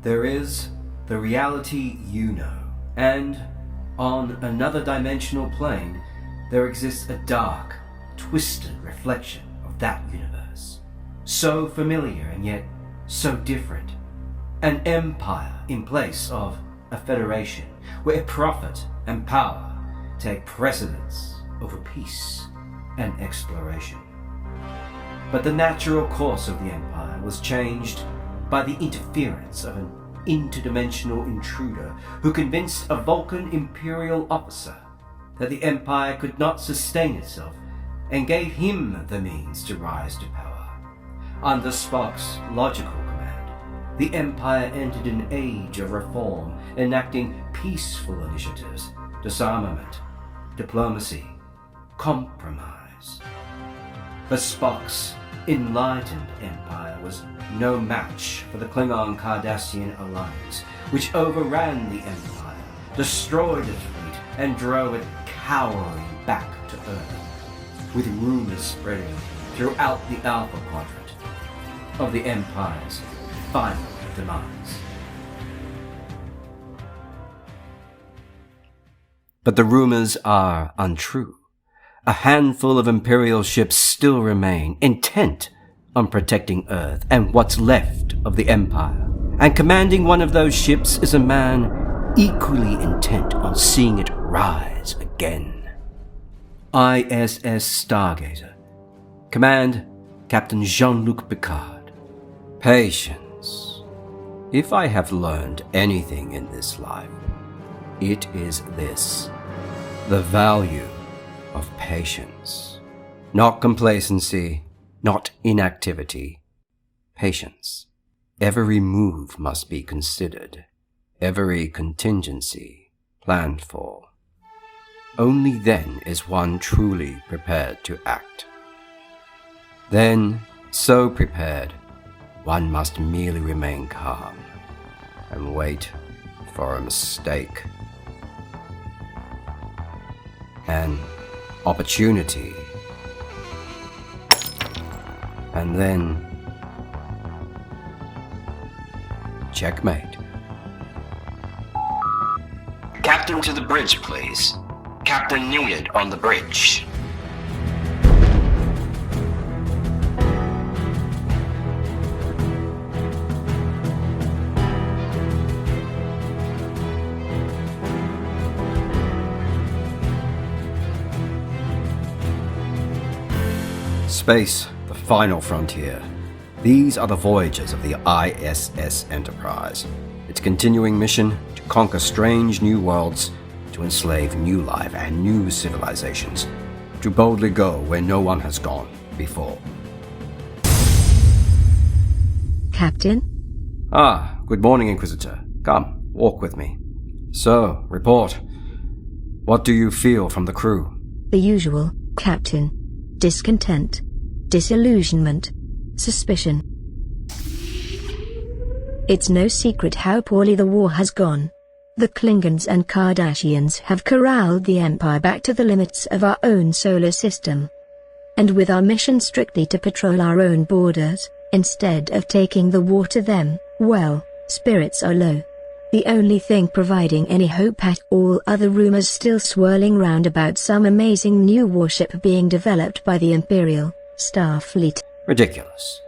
There is the reality you know, and on another dimensional plane, there exists a dark, twisted reflection of that universe. So familiar and yet so different. An empire in place of a federation, where profit and power take precedence over peace and exploration. But the natural course of the empire was changed by the interference of an interdimensional intruder who convinced a Vulcan imperial officer that the empire could not sustain itself and gave him the means to rise to power. Under Spock's logical command, the empire entered an age of reform, enacting peaceful initiatives, disarmament, diplomacy, compromise. But Spock's enlightened empire was no match for the Klingon-Cardassian alliance, which overran the empire, destroyed its fleet, and drove it cowering back to Earth, with rumors spreading throughout the Alpha Quadrant of the empire's final demise. But the rumors are untrue. A handful of Imperial ships still remain, intent on protecting Earth and what's left of the Empire. And commanding one of those ships is a man equally intent on seeing it rise again. ISS Stargazer. Command, Captain Jean-Luc Picard. Patience. If I have learned anything in this life, it is this: the value of patience. Not complacency, not inactivity. Patience. Every move must be considered, every contingency planned for. Only then is one truly prepared to act. Then, so prepared, one must merely remain calm and wait for a mistake. An opportunity. And then checkmate. Captain to the bridge, please. Captain needed on the bridge. Space, the final frontier. These are the voyages of the ISS Enterprise. Its continuing mission to conquer strange new worlds, to enslave new life and new civilizations, to boldly go where no one has gone before. Captain? Ah, good morning, Inquisitor. Come, walk with me. So, report. What do you feel from the crew? The usual, Captain. Discontent. Disillusionment. Suspicion. It's no secret how poorly the war has gone. The Klingons and Cardassians have corralled the Empire back to the limits of our own solar system. And with our mission strictly to patrol our own borders, instead of taking the war to them, well, spirits are low. The only thing providing any hope at all are the rumors still swirling round about some amazing new warship being developed by the Imperial Starfleet. Ridiculous.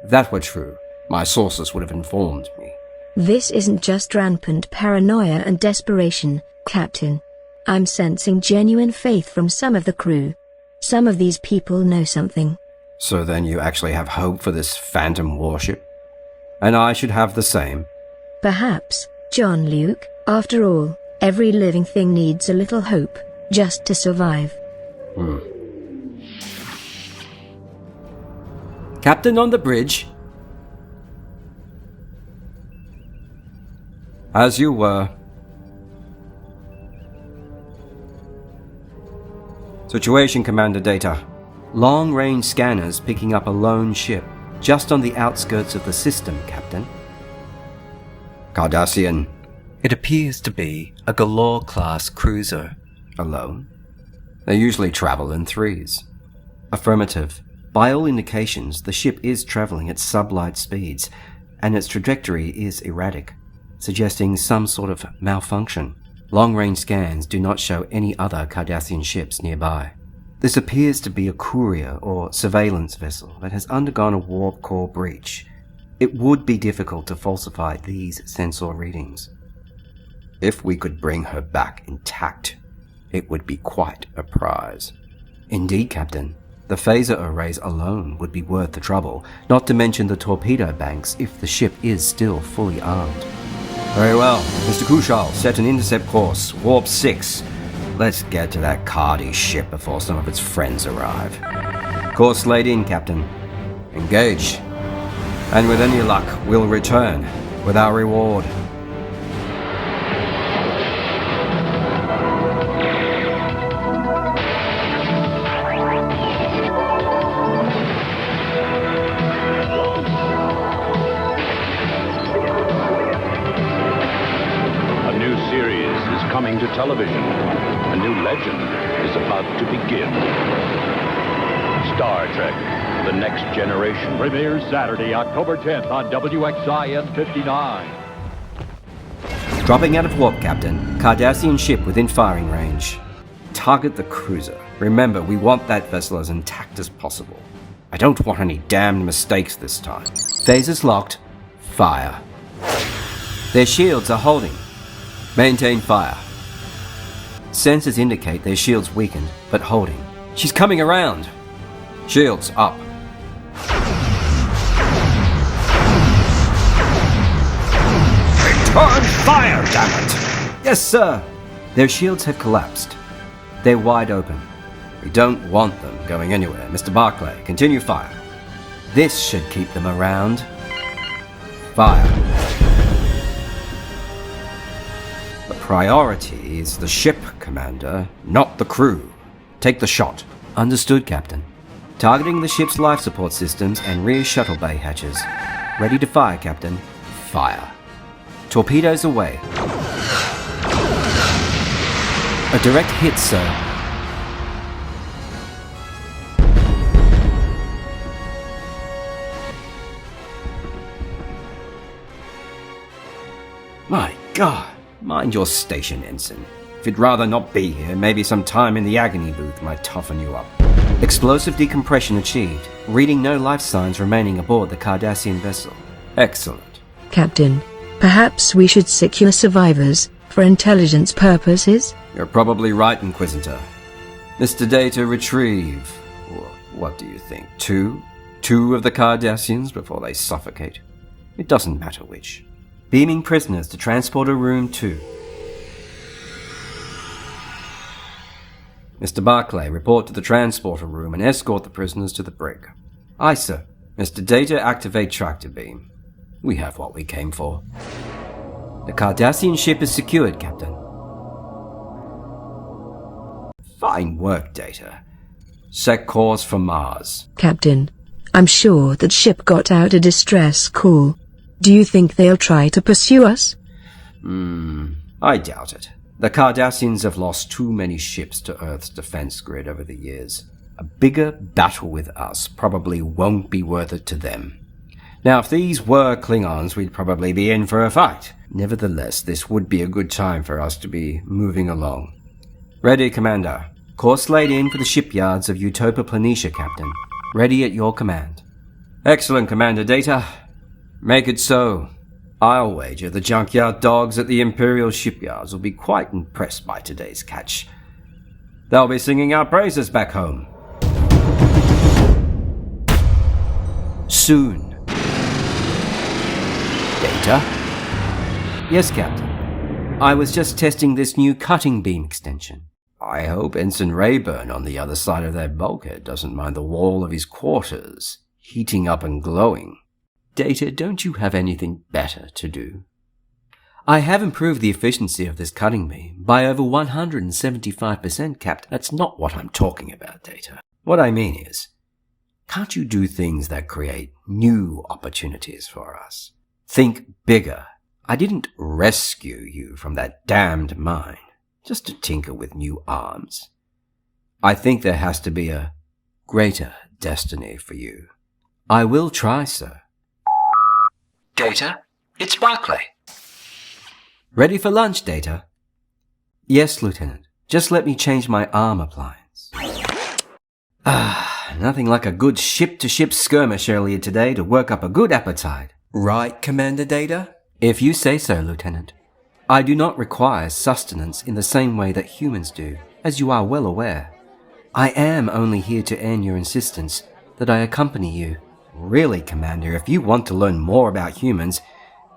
If that were true, my sources would have informed me. This isn't just rampant paranoia and desperation, Captain. I'm sensing genuine faith from some of the crew. Some of these people know something. So then you actually have hope for this phantom warship? And I should have the same? Perhaps, Jean-Luc. After all, every living thing needs a little hope, just to survive. Captain on the bridge. As you were. Situation, Commander Data. Long-range scanners picking up a lone ship, just on the outskirts of the system, Captain. Cardassian. It appears to be a Galore-class cruiser. Alone? They usually travel in threes. Affirmative. By all indications, the ship is traveling at sublight speeds, and its trajectory is erratic, suggesting some sort of malfunction. Long-range scans do not show any other Cardassian ships nearby. This appears to be a courier or surveillance vessel that has undergone a warp core breach. It would be difficult to falsify these sensor readings. If we could bring her back intact, it would be quite a prize. Indeed, Captain. The phaser arrays alone would be worth the trouble, not to mention the torpedo banks if the ship is still fully armed. Very well. Mr. Kushal, set an intercept course, warp 6. Let's get to that Cardi ship before some of its friends arrive. Course laid in, Captain. Engage. And with any luck, we'll return with our reward. Coming to television. A new legend is about to begin. Star Trek, The Next Generation. Premieres Saturday, October 10th on WXIN 59. Dropping out of warp, Captain. Cardassian ship within firing range. Target the cruiser. Remember, we want that vessel as intact as possible. I don't want any damned mistakes this time. Phasers locked. Fire. Their shields are holding. Maintain fire. Sensors indicate their shields weakened, but holding. She's coming around. Shields up. Return fire, damn it! Yes, sir. Their shields have collapsed. They're wide open. We don't want them going anywhere. Mr. Barclay, continue fire. This should keep them around. Fire. The priority is the ship, Commander, not the crew. Take the shot. Understood, Captain. Targeting the ship's life support systems and rear shuttle bay hatches. Ready to fire, Captain. Fire. Torpedoes away. A direct hit, sir. My God. Mind your station, Ensign. If you'd rather not be here, maybe some time in the agony booth might toughen you up. Explosive decompression achieved. Reading no life signs remaining aboard the Cardassian vessel. Excellent. Captain, perhaps we should secure survivors for intelligence purposes? You're probably right, Inquisitor. Mr. Data, retrieve... what do you think? Two of the Cardassians before they suffocate? It doesn't matter which. Beaming prisoners to Transporter Room 2. Mr. Barclay, report to the Transporter Room and escort the prisoners to the brig. Aye, sir. Mr. Data, activate tractor beam. We have what we came for. The Cardassian ship is secured, Captain. Fine work, Data. Set course for Mars. Captain, I'm sure that ship got out a distress call. Do you think they'll try to pursue us? I doubt it. The Cardassians have lost too many ships to Earth's defense grid over the years. A bigger battle with us probably won't be worth it to them. Now, if these were Klingons, we'd probably be in for a fight. Nevertheless, this would be a good time for us to be moving along. Ready, Commander. Course laid in for the shipyards of Utopa Planitia, Captain. Ready at your command. Excellent, Commander Data. Make it so. I'll wager the junkyard dogs at the Imperial shipyards will be quite impressed by today's catch. They'll be singing our praises back home. Soon. Data? Yes, Captain. I was just testing this new cutting beam extension. I hope Ensign Rayburn on the other side of that bulkhead doesn't mind the wall of his quarters heating up and glowing. Data, don't you have anything better to do? I have improved the efficiency of this cutting beam by over 175%, Captain. That's not what I'm talking about, Data. What I mean is, can't you do things that create new opportunities for us? Think bigger. I didn't rescue you from that damned mine just to tinker with new arms. I think there has to be a greater destiny for you. I will try, sir. Data, it's Barclay. Ready for lunch, Data? Yes, Lieutenant. Just let me change my arm appliance. Nothing like a good ship-to-ship skirmish earlier today to work up a good appetite. Right, Commander Data? If you say so, Lieutenant. I do not require sustenance in the same way that humans do, as you are well aware. I am only here to earn your insistence that I accompany you. Really, Commander, if you want to learn more about humans,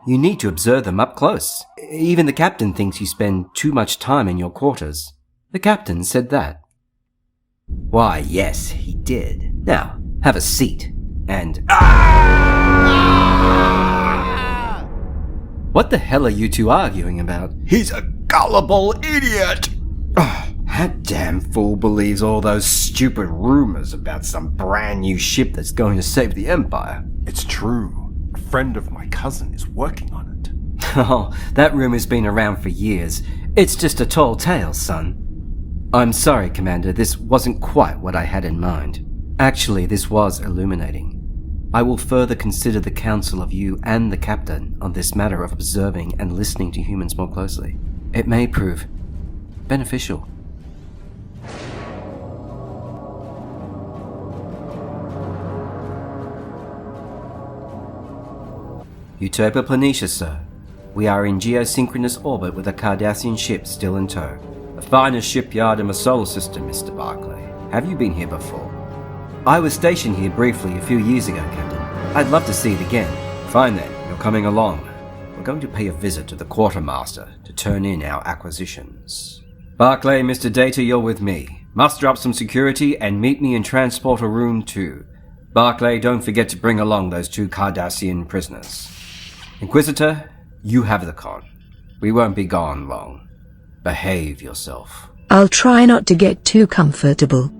you need to observe them up close. Even the captain thinks you spend too much time in your quarters. The captain said that. Why, yes, he did. Now, have a seat, and... What the hell are you two arguing about? He's a gullible idiot! That damn fool believes all those stupid rumors about some brand new ship that's going to save the Empire. It's true. A friend of my cousin is working on it. Oh, that rumor's been around for years. It's just a tall tale, son. I'm sorry, Commander, this wasn't quite what I had in mind. Actually, this was illuminating. I will further consider the counsel of you and the captain on this matter of observing and listening to humans more closely. It may prove beneficial. Utopia Planitia, sir. We are in geosynchronous orbit with a Cardassian ship still in tow. The finest shipyard in the solar system, Mr. Barclay. Have you been here before? I was stationed here briefly a few years ago, Captain. I'd love to see it again. Fine then, you're coming along. We're going to pay a visit to the quartermaster to turn in our acquisitions. Barclay, Mr. Data, you're with me. Muster up some security and meet me in Transporter Room 2. Barclay, don't forget to bring along those 2 Cardassian prisoners. Inquisitor, you have the con. We won't be gone long. Behave yourself. I'll try not to get too comfortable.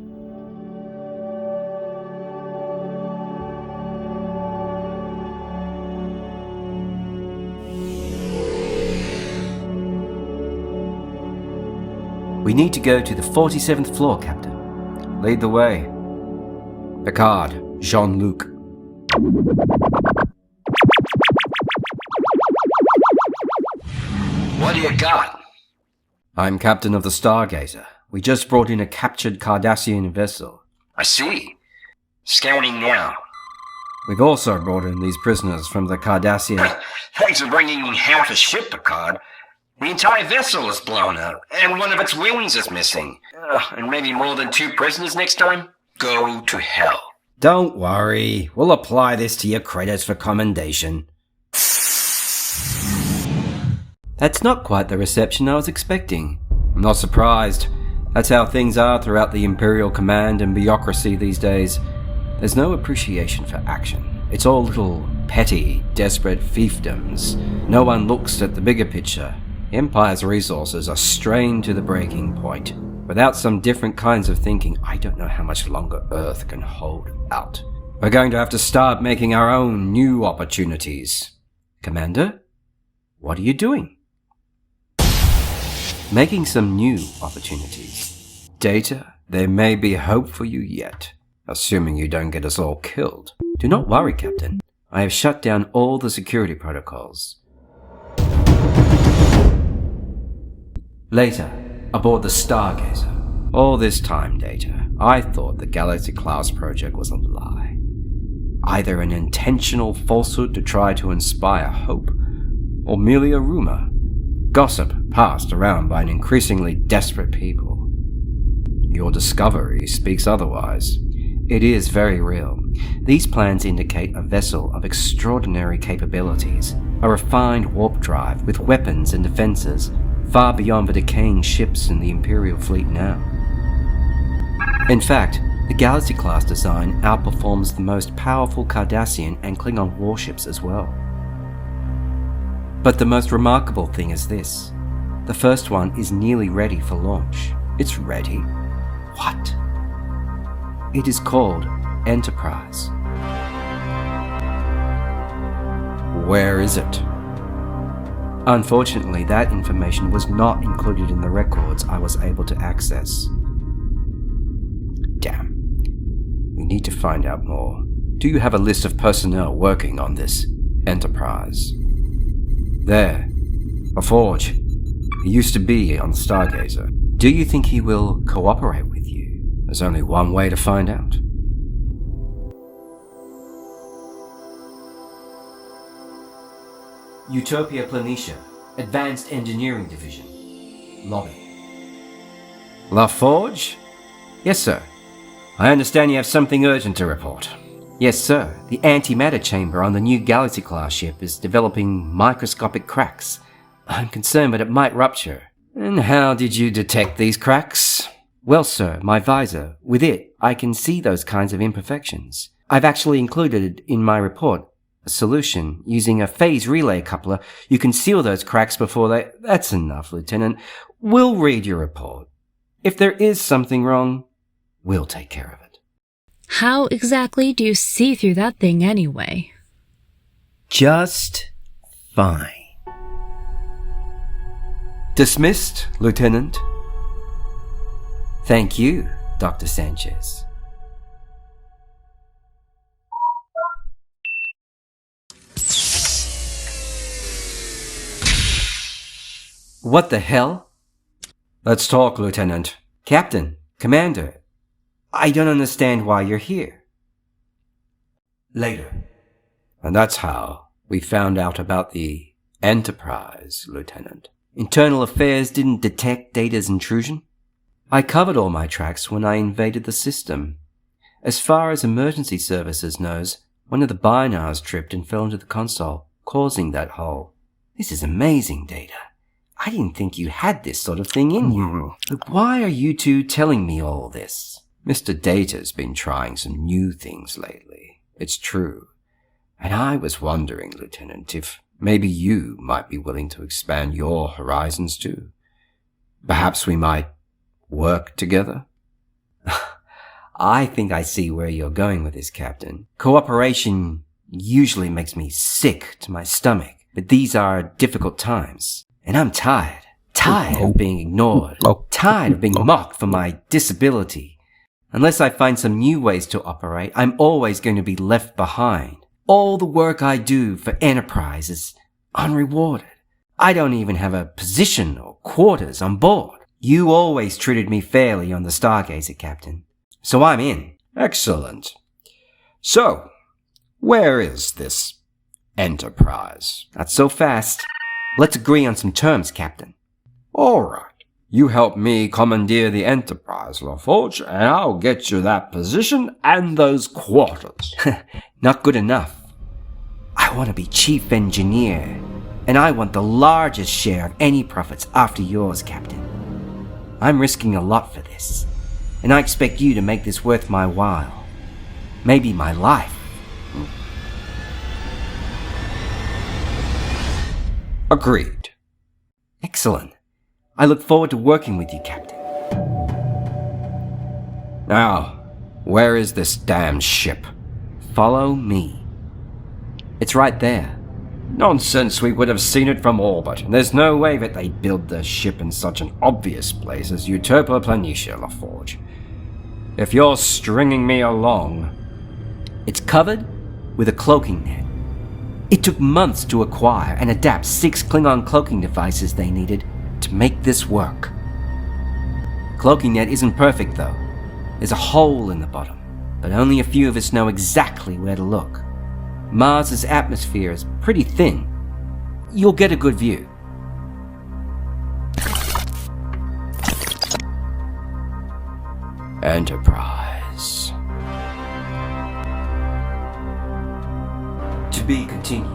We need to go to the 47th floor, Captain. Lead the way. Picard, Jean-Luc. What do you got? I'm captain of the Stargazer. We just brought in a captured Cardassian vessel. I see. Scouting now. We've also brought in these prisoners from the Cardassian... Thanks for bringing in half a ship, Picard. The entire vessel is blown up, and one of its wings is missing. And maybe more than 2 prisoners next time? Go to hell. Don't worry. We'll apply this to your credits for commendation. That's not quite the reception I was expecting. I'm not surprised. That's how things are throughout the Imperial Command and bureaucracy these days. There's no appreciation for action. It's all little petty, desperate fiefdoms. No one looks at the bigger picture. The Empire's resources are strained to the breaking point. Without some different kinds of thinking, I don't know how much longer Earth can hold out. We're going to have to start making our own new opportunities. Commander, what are you doing? Making some new opportunities. Data, there may be hope for you yet, assuming you don't get us all killed. Do not worry, Captain. I have shut down all the security protocols. Later, aboard the Stargazer. All this time, Data, I thought the Galaxy-class project was a lie. Either an intentional falsehood to try to inspire hope, or merely a rumor. Gossip passed around by an increasingly desperate people. Your discovery speaks otherwise. It is very real. These plans indicate a vessel of extraordinary capabilities, a refined warp drive with weapons and defenses far beyond the decaying ships in the Imperial fleet now. In fact, the Galaxy-class design outperforms the most powerful Cardassian and Klingon warships as well. But the most remarkable thing is this. The first one is nearly ready for launch. It's ready. What? It is called Enterprise. Where is it? Unfortunately, that information was not included in the records I was able to access. Damn. We need to find out more. Do you have a list of personnel working on this? Enterprise. There, a forge. He used to be on the Stargazer. Do you think he will cooperate with you? There's only one way to find out. Utopia Planitia, Advanced Engineering Division. Lobby. La Forge? Yes, sir. I understand you have something urgent to report. Yes, sir. The antimatter chamber on the new Galaxy-class ship is developing microscopic cracks. I'm concerned that it might rupture. And how did you detect these cracks? Well, sir, my visor. With it, I can see those kinds of imperfections. I've actually included in my report a solution. Using a phase relay coupler, you can seal those cracks before they... That's enough, Lieutenant. We'll read your report. If there is something wrong, we'll take care of it. How exactly do you see through that thing anyway? Just fine. Dismissed, Lieutenant. Thank you, Dr. Sanchez. What the hell? Let's talk, Lieutenant. Captain, Commander, I don't understand why you're here. Later. And that's how we found out about the Enterprise, Lieutenant. Internal Affairs didn't detect Data's intrusion. I covered all my tracks when I invaded the system. As far as emergency services knows, one of the binars tripped and fell into the console, causing that hole. This is amazing, Data. I didn't think you had this sort of thing in you. But why are you two telling me all this? Mr. Data's been trying some new things lately. It's true. And I was wondering, Lieutenant, if maybe you might be willing to expand your horizons too. Perhaps we might work together? I think I see where you're going with this, Captain. Cooperation usually makes me sick to my stomach, but these are difficult times. And I'm tired. Tired of being ignored. Tired of being mocked for my disability. Unless I find some new ways to operate, I'm always going to be left behind. All the work I do for Enterprise is unrewarded. I don't even have a position or quarters on board. You always treated me fairly on the Stargazer, Captain. So I'm in. Excellent. So, where is this Enterprise? Not so fast. Let's agree on some terms, Captain. All right. You help me commandeer the Enterprise, LaForge, and I'll get you that position and those quarters. Not good enough. I want to be chief engineer, and I want the largest share of any profits after yours, Captain. I'm risking a lot for this, and I expect you to make this worth my while. Maybe my life. Agreed. Excellent. I look forward to working with you, Captain. Now, where is this damn ship? Follow me. It's right there. Nonsense, we would have seen it from orbit. There's no way that they'd build the ship in such an obvious place as Utopia Planitia, LaForge. If you're stringing me along... It's covered with a cloaking net. It took months to acquire and adapt 6 Klingon cloaking devices they needed to make this work. Cloaking net isn't perfect, though. There's a hole in the bottom, but only a few of us know exactly where to look. Mars's atmosphere is pretty thin. You'll get a good view. Enterprise. To be continued.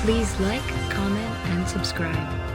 Please like, comment, and subscribe.